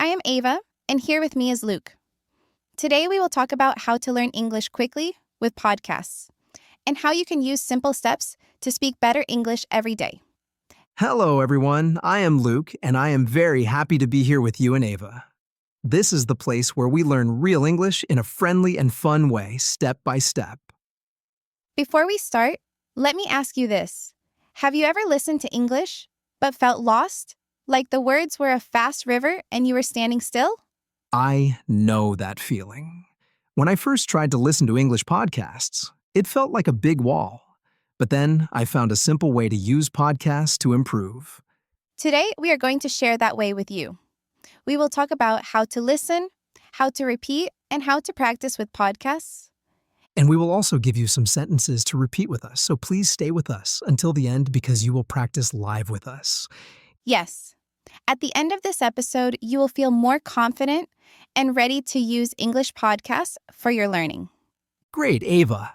I am Ava, and here with me is Luke. Today we will talk about how to learn English quickly with podcasts, and how you can use simple steps to speak better English every day. Hello, everyone. I am Luke, and I am very happy to be here with you and Ava. This is the place where we learn real English in a friendly and fun way, step by step. Before we start, let me ask you this. Have you ever listened to English but felt lost? Like the words were a fast river and you were standing still? I know that feeling. When I first tried to listen to English podcasts, it felt like a big wall. But then I found a simple way to use podcasts to improve. Today, we are going to share that way with you. We will talk about how to listen, how to repeat, and how to practice with podcasts. And we will also give you some sentences to repeat with us, so please stay with us until the end because you will practice live with us. Yes. At the end of this episode, you will feel more confident and ready to use English podcasts for your learning. Great, Ava.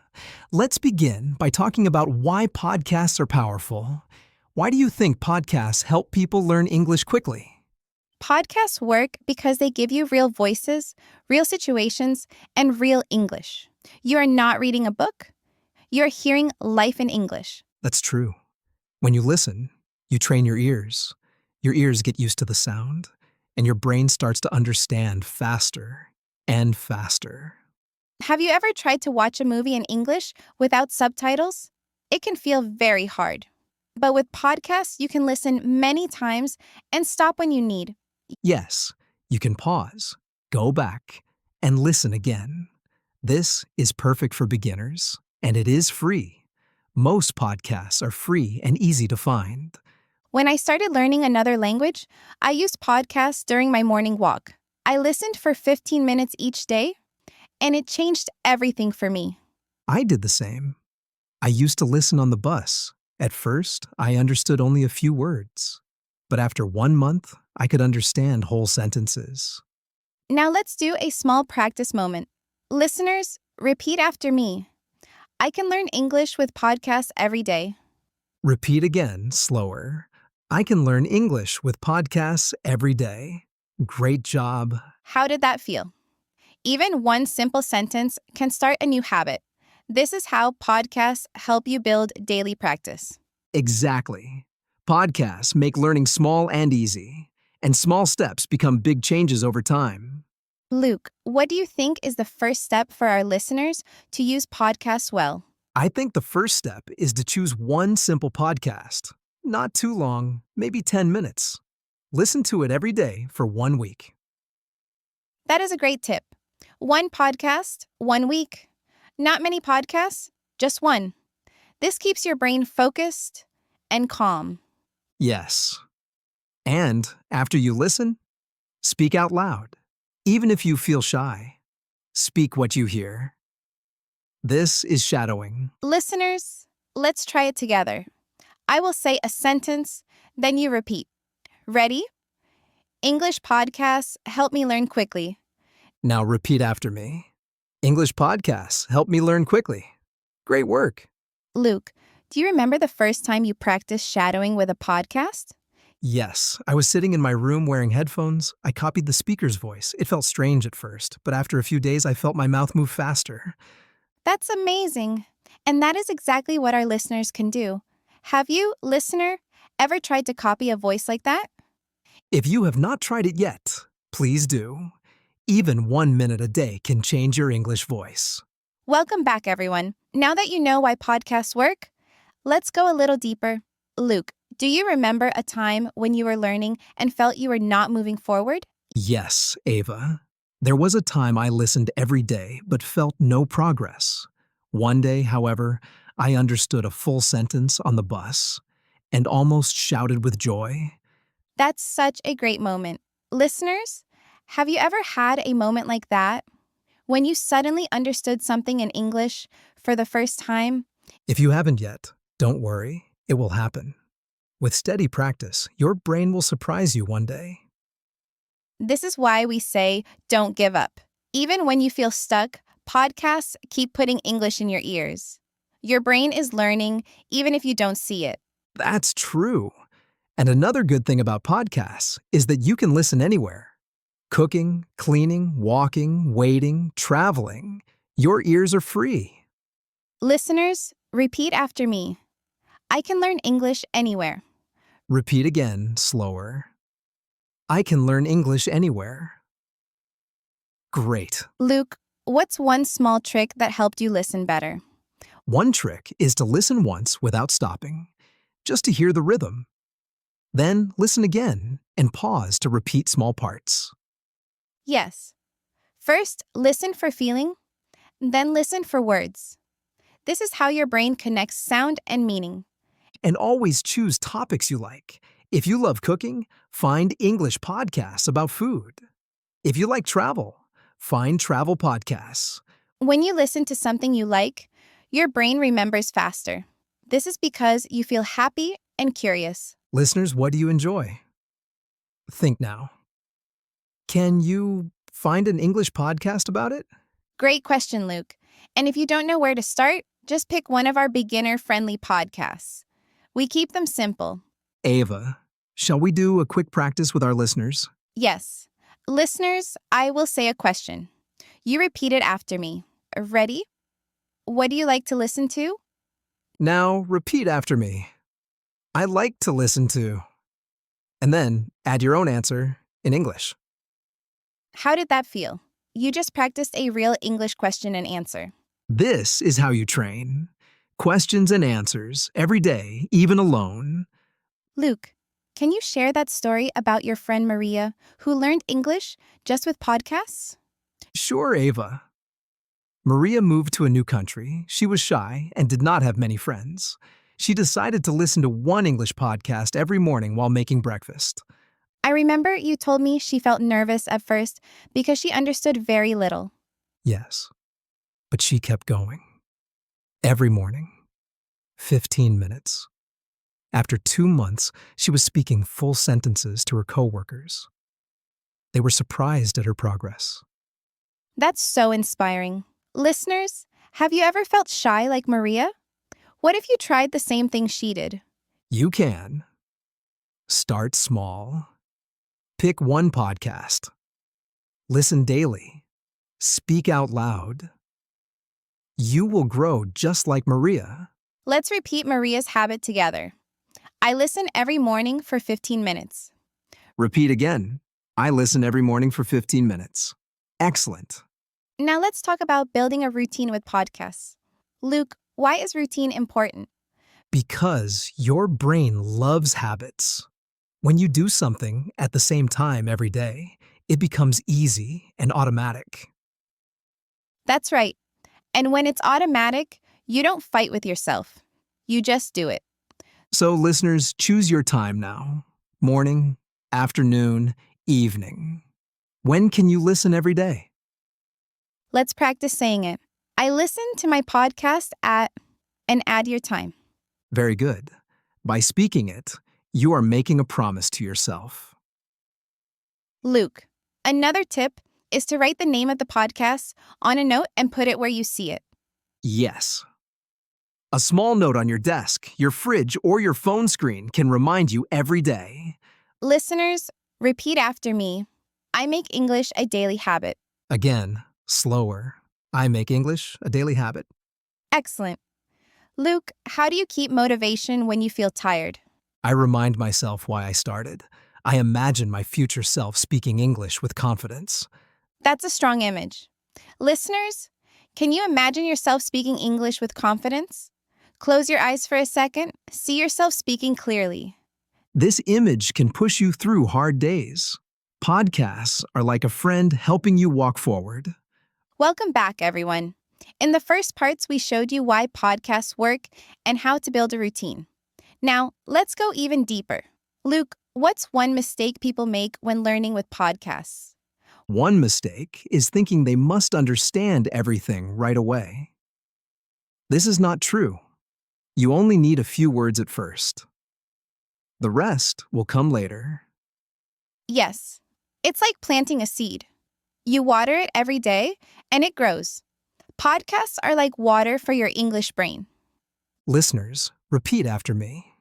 Let's begin by talking about why podcasts are powerful. Why do you think podcasts help people learn English quickly? Podcasts work because they give you real voices, real situations, and real English. You are not reading a book. You are hearing life in English. That's true. When you listen, you train your ears. Your ears get used to the sound, and your brain starts to understand faster and faster. Have you ever tried to watch a movie in English without subtitles? It can feel very hard. But with podcasts, you can listen many times and stop when you need. Yes, you can pause, go back, and listen again. This is perfect for beginners, and it is free. Most podcasts are free and easy to find. When I started learning another language, I used podcasts during my morning walk. I listened for 15 minutes each day, and it changed everything for me. I did the same. I used to listen on the bus. At first, I understood only a few words. But after 1 month, I could understand whole sentences. Now let's do a small practice moment. Listeners, repeat after me. I can learn English with podcasts every day. Repeat again, slower. I can learn English with podcasts every day. Great job. How did that feel? Even one simple sentence can start a new habit. This is how podcasts help you build daily practice. Exactly. Podcasts make learning small and easy, and small steps become big changes over time. Luke, what do you think is the first step for our listeners to use podcasts well? I think the first step is to choose one simple podcast. Not too long, maybe 10 minutes. Listen to it every day for 1 week. That is a great tip. One podcast, 1 week. Not many podcasts, just one. This keeps your brain focused and calm. Yes. And after you listen, speak out loud. Even if you feel shy, speak what you hear. This is shadowing. Listeners, let's try it together. I will say a sentence, then you repeat. Ready? English podcasts help me learn quickly. Now repeat after me. English podcasts help me learn quickly. Great work. Luke, do you remember the first time you practiced shadowing with a podcast? Yes, I was sitting in my room wearing headphones. I copied the speaker's voice. It felt strange at first, but after a few days, I felt my mouth move faster. That's amazing. And that is exactly what our listeners can do. Have you, listener, ever tried to copy a voice like that? If you have not tried it yet, please do. Even 1 minute a day can change your English voice. Welcome back, everyone. Now that you know why podcasts work, let's go a little deeper. Luke, do you remember a time when you were learning and felt you were not moving forward? Yes, Ava. There was a time I listened every day but felt no progress. One day, however, I understood a full sentence on the bus and almost shouted with joy. That's such a great moment. Listeners, have you ever had a moment like that? When you suddenly understood something in English for the first time? If you haven't yet, don't worry, it will happen. With steady practice, your brain will surprise you one day. This is why we say, don't give up. Even when you feel stuck, podcasts keep putting English in your ears. Your brain is learning, even if you don't see it. That's true. And another good thing about podcasts is that you can listen anywhere. Cooking, cleaning, walking, waiting, traveling. Your ears are free. Listeners, repeat after me. I can learn English anywhere. Repeat again, slower. I can learn English anywhere. Great. Luke, what's one small trick that helped you listen better? One trick is to listen once without stopping, just to hear the rhythm. Then listen again and pause to repeat small parts. Yes. First, listen for feeling, then listen for words. This is how your brain connects sound and meaning. And always choose topics you like. If you love cooking, find English podcasts about food. If you like travel, find travel podcasts. When you listen to something you like, your brain remembers faster. This is because you feel happy and curious. Listeners, what do you enjoy? Think now. Can you find an English podcast about it? Great question, Luke. And if you don't know where to start, just pick one of our beginner-friendly podcasts. We keep them simple. Ava, shall we do a quick practice with our listeners? Yes. Listeners, I will say a question. You repeat it after me. Ready? What do you like to listen to? Now repeat after me. I like to listen to. And then add your own answer in English. How did that feel? You just practiced a real English question and answer. This is how you train. Questions and answers every day, even alone. Luke, can you share that story about your friend Maria who learned English just with podcasts? Sure, Ava. Maria moved to a new country. She was shy and did not have many friends. She decided to listen to one English podcast every morning while making breakfast. I remember you told me she felt nervous at first because she understood very little. Yes, but she kept going. Every morning. 15 minutes. After 2 months, she was speaking full sentences to her coworkers. They were surprised at her progress. That's so inspiring. Listeners, have you ever felt shy like Maria? What if you tried the same thing she did? You can. Start small. Pick one podcast. Listen daily. Speak out loud. You will grow just like Maria. Let's repeat Maria's habit together. I listen every morning for 15 minutes. Repeat again. I listen every morning for 15 minutes. Excellent. Now let's talk about building a routine with podcasts. Luke, why is routine important? Because your brain loves habits. When you do something at the same time every day, it becomes easy and automatic. That's right. And when it's automatic, you don't fight with yourself. You just do it. So listeners, choose your time now. Morning, afternoon, evening. When can you listen every day? Let's practice saying it. I listen to my podcast at, and add your time. Very good. By speaking it, you are making a promise to yourself. Luke, another tip is to write the name of the podcast on a note and put it where you see it. Yes. A small note on your desk, your fridge, or your phone screen can remind you every day. Listeners, repeat after me. I make English a daily habit. Again, slower. I make English a daily habit. Excellent. Luke, how do you keep motivation when you feel tired? I remind myself why I started. I imagine my future self speaking English with confidence. That's a strong image. Listeners, can you imagine yourself speaking English with confidence? Close your eyes for a second. See yourself speaking clearly. This image can push you through hard days. Podcasts are like a friend helping you walk forward. Welcome back, everyone. In the first parts, we showed you why podcasts work and how to build a routine. Now, let's go even deeper. Luke, what's one mistake people make when learning with podcasts? One mistake is thinking they must understand everything right away. This is not true. You only need a few words at first. The rest will come later. Yes, it's like planting a seed. You water it every day, and it grows. Podcasts are like water for your English brain. Listeners, repeat after me.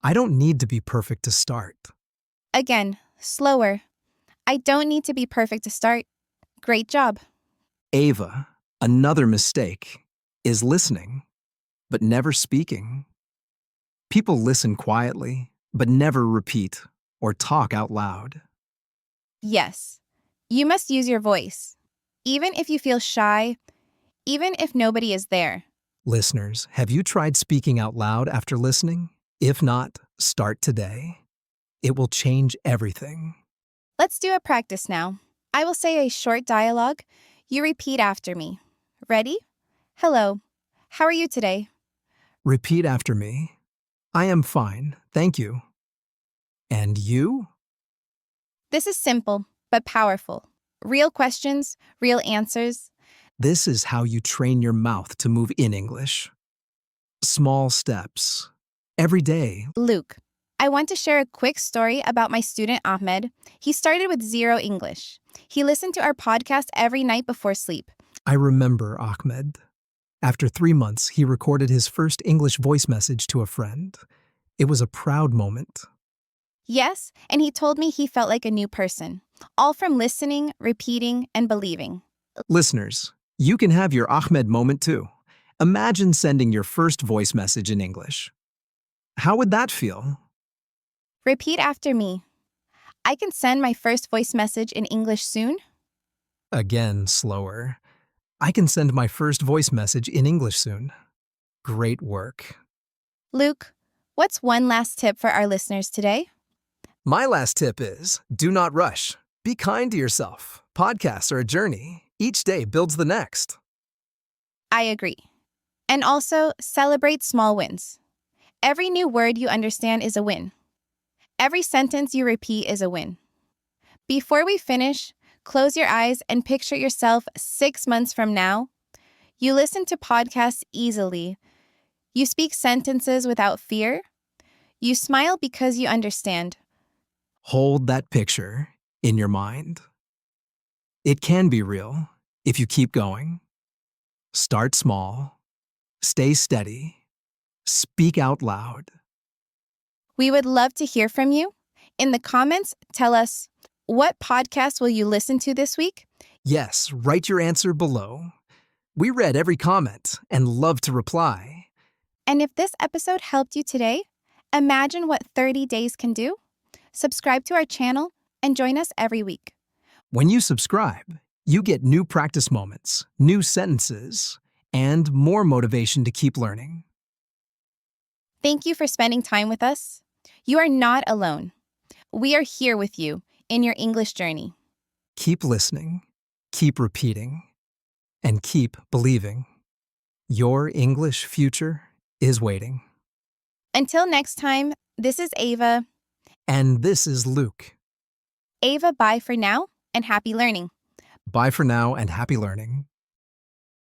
I don't need to be perfect to start. Again, slower. I don't need to be perfect to start. Great job. Ava, another mistake, is listening, but never speaking. People listen quietly, but never repeat or talk out loud. Yes, you must use your voice. Even if you feel shy, even if nobody is there. Listeners, have you tried speaking out loud after listening? If not, start today. It will change everything. Let's do a practice now. I will say a short dialogue. You repeat after me. Ready? Hello. How are you today? Repeat after me. I am fine, thank you. And you? This is simple, but powerful. Real questions, real answers. This is how you train your mouth to move in English. Small steps. Every day. Luke, I want to share a quick story about my student Ahmed. He started with zero English. He listened to our podcast every night before sleep. I remember Ahmed. After 3 months, he recorded his first English voice message to a friend. It was a proud moment. Yes, and he told me he felt like a new person, all from listening, repeating, and believing. Listeners, you can have your Ahmed moment too. Imagine sending your first voice message in English. How would that feel? Repeat after me. I can send my first voice message in English soon. Again, slower. I can send my first voice message in English soon. Great work. Luke, what's one last tip for our listeners today? My last tip is, do not rush. Be kind to yourself. Podcasts are a journey. Each day builds the next. I agree. And also, celebrate small wins. Every new word you understand is a win. Every sentence you repeat is a win. Before we finish, close your eyes and picture yourself 6 months from now. You listen to podcasts easily. You speak sentences without fear. You smile because you understand. Hold that picture in your mind. It can be real if you keep going. Start small. Stay steady. Speak out loud. We would love to hear from you. In the comments, tell us, what podcast will you listen to this week? Yes, write your answer below. We read every comment and love to reply. And if this episode helped you today, imagine what 30 days can do. Subscribe to our channel and join us every week. When you subscribe, you get new practice moments, new sentences, and more motivation to keep learning. Thank you for spending time with us. You are not alone. We are here with you in your English journey. Keep listening, keep repeating, and keep believing. Your English future is waiting. Until next time, this is Ava. And this is Luke. Ava, bye for now and happy learning. Bye for now and happy learning.